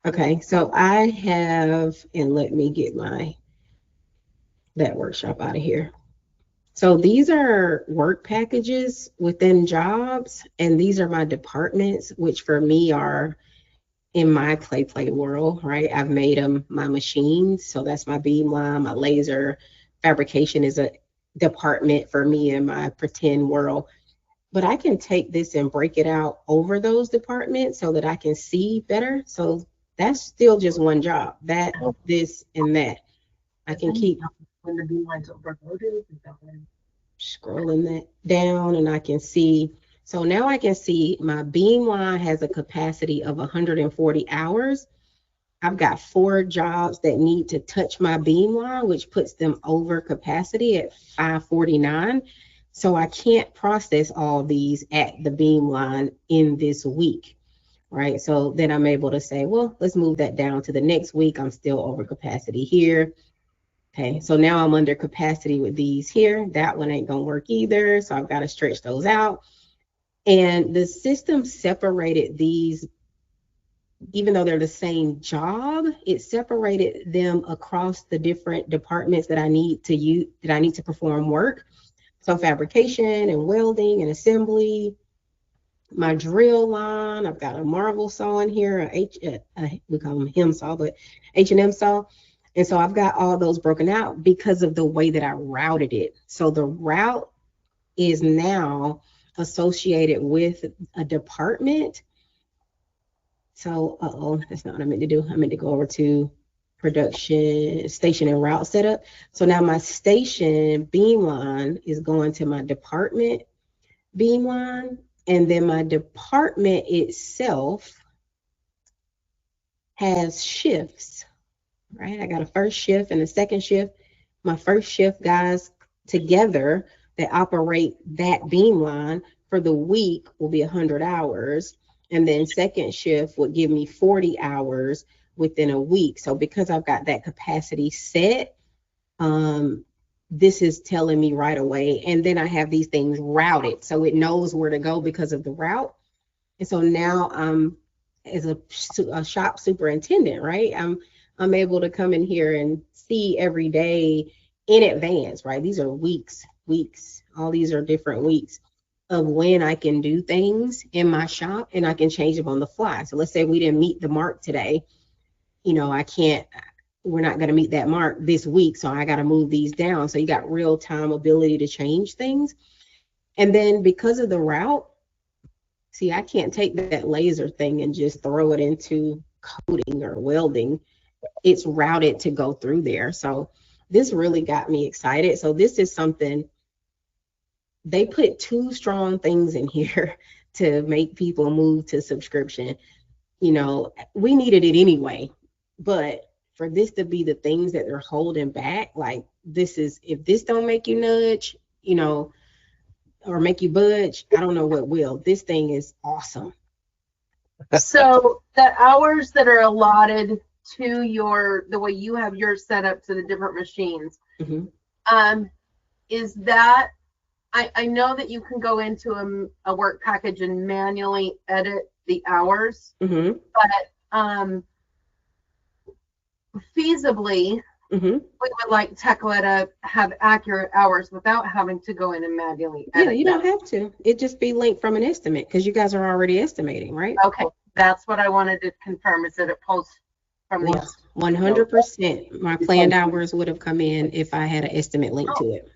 Okay, so I have, and let me get that workshop out of here. So these are work packages within jobs, and these are my departments, which for me are in my play world, right? I've made them my machines. So that's my beam line, my laser fabrication is a department for me in my pretend world. But I can take this and break it out over those departments so that I can see better. So that's still just one job, that, this, and that. I can keep When the beam line's overloaded, is that when? scrolling that down and I can see. So now I can see my beam line has a capacity of 140 hours. I've got 4 jobs that need to touch my beam line, which puts them over capacity at 549. So I can't process all these at the beam line in this week, right? So then I'm able to say, well, let's move that down to the next week. I'm still over capacity here. Okay, so now I'm under capacity with these here. That one ain't gonna work either. So I've got to stretch those out. And the system separated these, even though they're the same job, it separated them across the different departments that I need to use, that I need to perform work. So fabrication and welding and assembly, my drill line, I've got a Marvel saw in here, we call them hem saw, but H&M saw. And so I've got all those broken out because of the way that I routed it. So the route is now associated with a department. So, that's not what I meant to do. I meant to go over to production, station and route setup. So now my station beam line is going to my department beam line. And then my department itself has shifts, right? I got a first shift and a second shift. My first shift guys together that operate that beam line for the week will be 100 hours. And then second shift would give me 40 hours within a week. So because I've got that capacity set, this is telling me right away. And then I have these things routed so it knows where to go because of the route. And so now I'm, as a shop superintendent, right? I'm able to come in here and see every day in advance, right? These are weeks. All these are different weeks of when I can do things in my shop and I can change them on the fly. So let's say we didn't meet the mark today. I can't, we're not going to meet that mark this week. So I got to move these down. So you got real time ability to change things. And then because of the route, see, I can't take that laser thing and just throw it into coding or welding. It's routed to go through there. So this really got me excited. So this is something, they put 2 strong things in here to make people move to subscription. We needed it anyway, but for this to be the things that they're holding back, like this is, if this don't make you nudge, or make you budge, I don't know what will. This thing is awesome. So the hours that are allotted to the way you have yours set up to the different machines, is that, I know that you can go into a work package and manually edit the hours, but feasibly, we would like Tekla to have accurate hours without having to go in and manually edit. Yeah, you don't have to. It just be linked from an estimate because you guys are already estimating, right? Okay, that's what I wanted to confirm, is that it pulls from the 100%. My planned hours would have come in if I had an estimate linked to it.